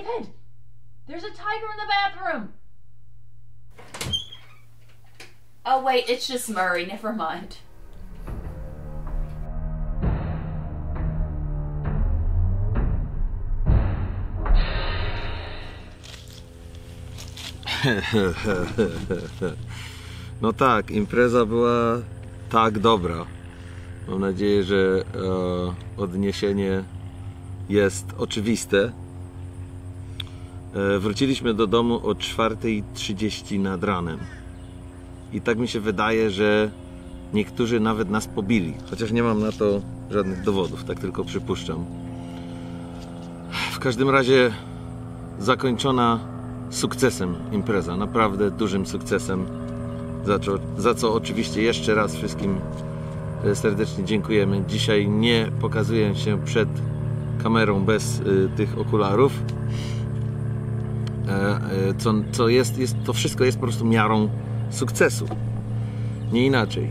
David! There's a tiger in the bathroom! Oh wait, it's just Murray, never mind. No tak, impreza była tak dobra. Mam nadzieję, że odniesienie jest oczywiste. Wróciliśmy do domu o 4:30 nad ranem. I tak mi się wydaje, że niektórzy nawet nas pobili. Chociaż nie mam na to żadnych dowodów, tak tylko przypuszczam. W każdym razie zakończona sukcesem impreza. Naprawdę dużym sukcesem. Za co oczywiście jeszcze raz wszystkim serdecznie dziękujemy. Dzisiaj nie pokazuję się przed kamerą bez tych okularów. To wszystko jest po prostu miarą sukcesu. Nie inaczej.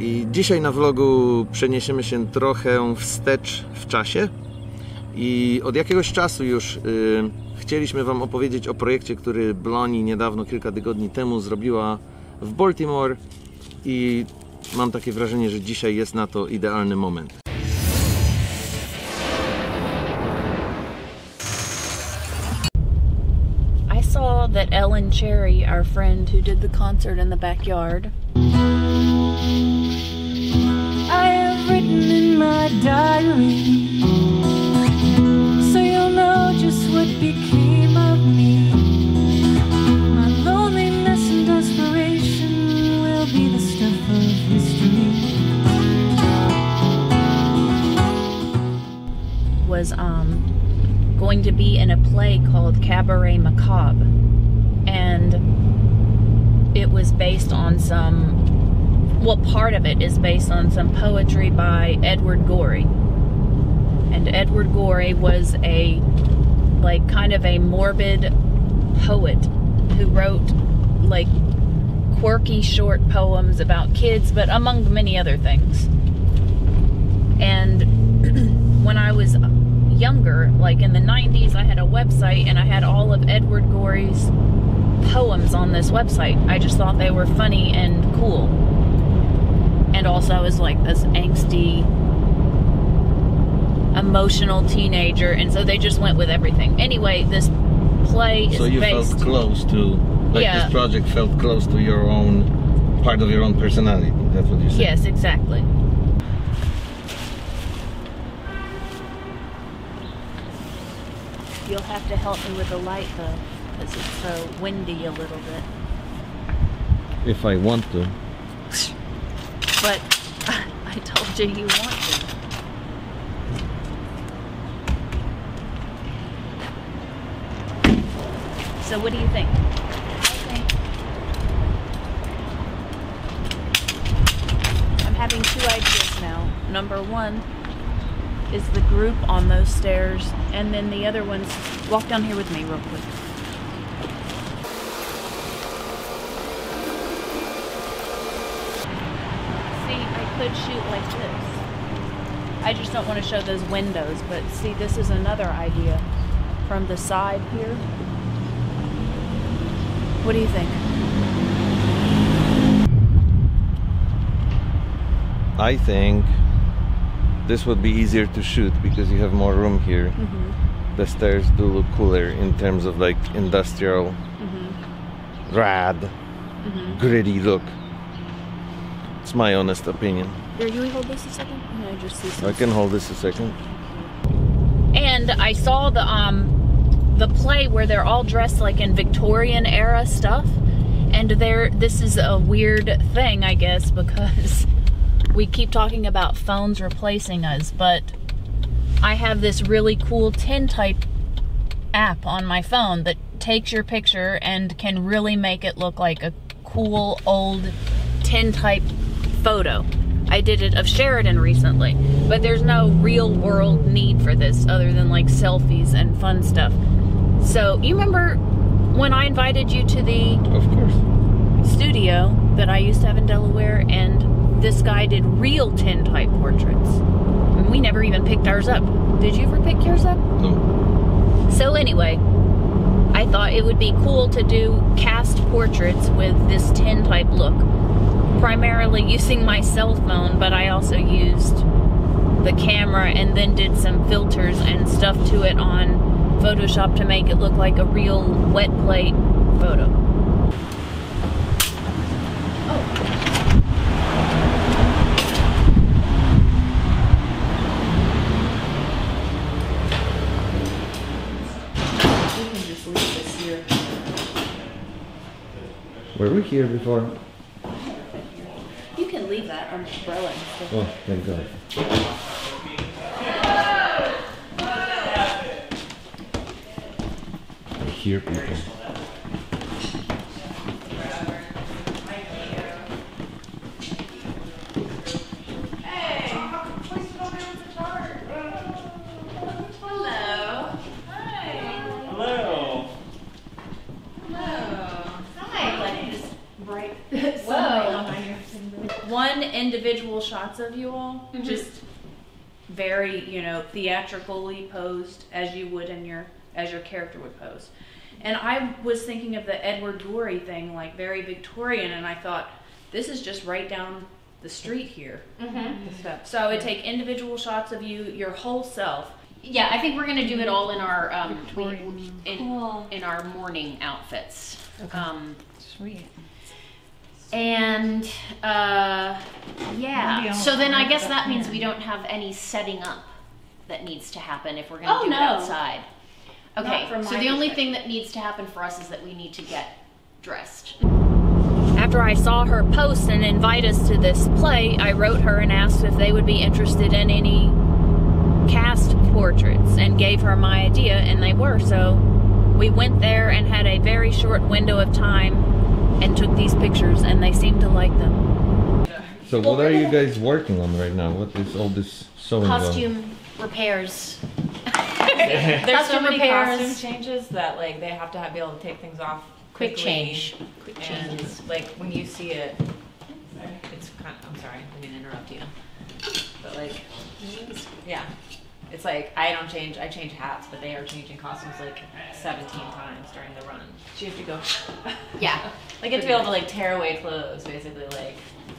I dzisiaj na vlogu przeniesiemy się trochę wstecz w czasie. I od jakiegoś czasu już chcieliśmy Wam opowiedzieć o projekcie, który Bloni niedawno, kilka tygodni temu zrobiła w Baltimore. I mam takie wrażenie, że dzisiaj jest na to idealny moment. I saw that Ellen Cherry, our friend who did the concert in the backyard, I have written in my diary, so you'll know just what became of me. My loneliness and desperation will be the stuff of history. was going to be in a play called Cabaret Macabre, and it was based on part of it is based on some poetry by Edward Gorey. And Edward Gorey was kind of a morbid poet who wrote quirky short poems about kids, but among many other things. And when I was younger, in the 90s, I had a website and I had all of Edward Gorey's poems on this website. I just thought they were funny and cool. And also I was this angsty, emotional teenager, and so they just went with everything. Anyway, this play is So you felt close to, this project felt close to your own, part of your own personality. That's what you said. Yes, exactly. You'll have to help me with the light though, because it's so windy a little bit. If I want to. But I told you you want to. So what do you think? I'm having two ideas now. Number one is the group on those stairs, and then the other one's, walk down here with me real quick. See, I could shoot like this. I just don't want to show those windows, but see, this is another idea from the side here. What do you think? I think this would be easier to shoot because you have more room here. Mm-hmm. The stairs do look cooler in terms of industrial, rad, gritty look. It's my honest opinion. Here, you hold this a second? Can I just see some? I can hold this a second. And I saw the play where they're all dressed in Victorian era stuff, and this is a weird thing, I guess, because we keep talking about phones replacing us, but I have this really cool tintype app on my phone that takes your picture and can really make it look like a cool old tintype photo. I did it of Sheridan recently, but there's no real world need for this other than selfies and fun stuff. So you remember when I invited you to the studio that I used to have in Delaware, and this guy did real tintype portraits, and we never even picked ours up. Did you ever pick yours up? No. So anyway, I thought it would be cool to do cast portraits with this tintype look, primarily using my cell phone, but I also used the camera and then did some filters and stuff to it on Photoshop to make it look like a real wet plate photo. Were we here before? You can leave that umbrella and stuff. Oh, thank God. Here, people. One individual shots of you all, just very, you know, theatrically posed as you would in your, as your character would pose. And I was thinking of the Edward Gorey thing, like very Victorian, and I thought, this is just right down the street here. So I would take individual shots of you, your whole self. Yeah, I think we're gonna do it all in our in our morning outfits. Sweet. And yeah, so then I guess that means we don't have any setting up that needs to happen if we're gonna do it outside. Okay, so the only thing that needs to happen for us is that we need to get dressed. After I saw her post and invite us to this play, I wrote her and asked if they would be interested in any cast portraits and gave her my idea, and they were. So we went there and had a very short window of time and took these pictures, and they seemed to like them. So what are you guys working on right now? What is all this sewing about? Costume repairs. There's so many repairs. costume changes that like they have to be able to take things off Quick quickly. change. Quick And changes. like when you see it, it's kind of, I'm sorry, I didn't interrupt you. But like, yeah, it's like I change hats, but they are changing costumes like 17 times during the run. So you have to go, Yeah. like you have to be able to like tear away clothes, basically like.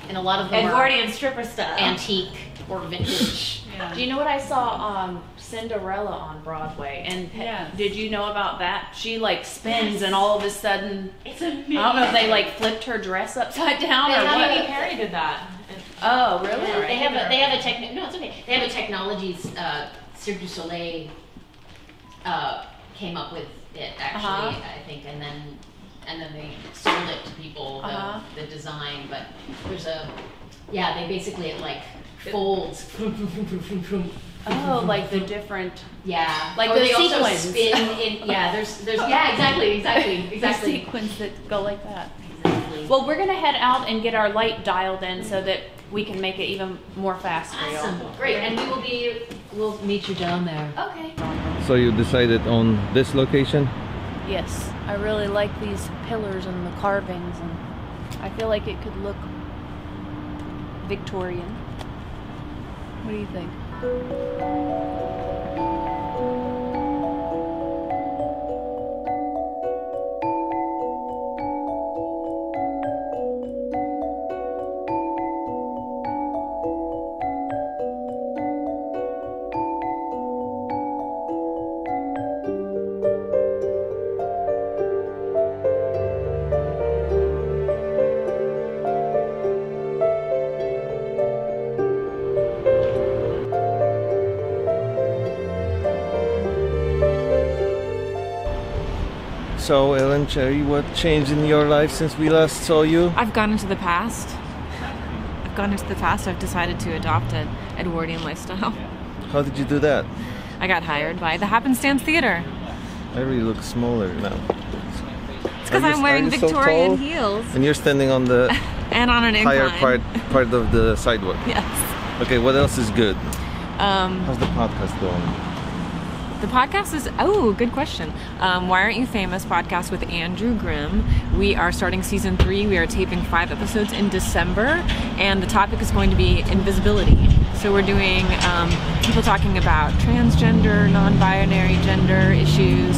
And a lot of them are Edwardian stripper stuff. antique or vintage. Do you know what I saw Cinderella on Broadway? And did you know about that? She like spins and all of a sudden, It's amazing. I don't know if they like flipped her dress upside down or what. Katy Perry did that. Oh, really? Yeah, they have a no, it's okay. They have a technologies. Cirque du Soleil came up with it actually, I think, and then they sold it to people, the design. But there's they basically it like folds. Oh, like the different. Yeah, Like or the they also sequins. spin in. Yeah, there's exactly. The sequins that go like that. Exactly. Well, we're gonna head out and get our light dialed in so that we can make it even more fast for Awesome, y'all. great, and we'll meet you down there. Okay. So you decided on this location? Yes, I really like these pillars and the carvings, and I feel like it could look Victorian. What do you think? So Ellen Cherry, what changed in your life since we last saw you? I've gone into the past. I've decided to adopt an Edwardian lifestyle. How did you do that? I got hired by the Happenstance Theater. I really look smaller now. It's because I'm wearing Victorian heels And you're standing on the and on an higher incline. part of the sidewalk. Yes. Okay, what else is good? Um, How's the podcast going? The podcast is, good question. Why Aren't You Famous podcast with Andrew Grimm. We are starting season 3. We are taping 5 episodes in December, and the topic is going to be invisibility. So we're doing people talking about transgender, non-binary gender issues,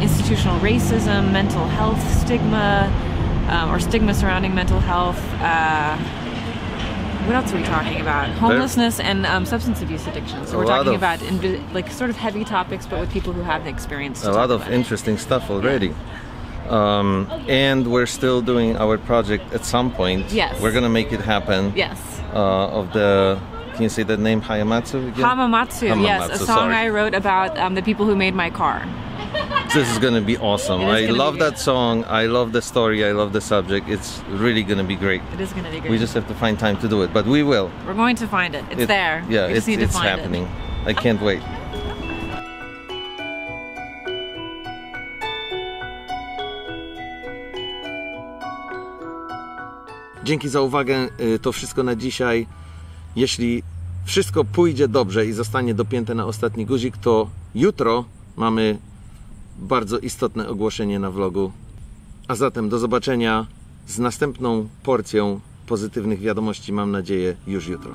institutional racism, mental health stigma, or stigma surrounding mental health. What else are we talking about? Homelessness and substance abuse addiction. So we're talking about like sort of heavy topics, but with people who have the experience. A lot of interesting stuff already. And we're still doing our project at some point. Yes. We're gonna make it happen. Yes. Of the, can you say the name Hamamatsu again? Hamamatsu, yes. A song I wrote about the people who made my car. This is gonna be awesome. I love that song. I love the story. I love the subject. It's really gonna be great. It is gonna be great. We just have to find time to do it, but we will. We're going to find it. It's there. Yeah, we just need to it's find happening. I can't wait. Dzięki za uwagę. To wszystko na dzisiaj. Jeśli wszystko pójdzie dobrze i zostanie dopięte na ostatni guzik, to jutro mamy bardzo istotne ogłoszenie na vlogu. A zatem do zobaczenia z następną porcją pozytywnych wiadomości, mam nadzieję, już jutro.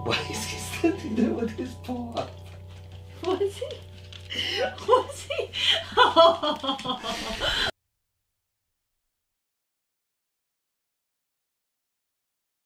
Why is he standing there with his paw? Was he? Was he? Oh.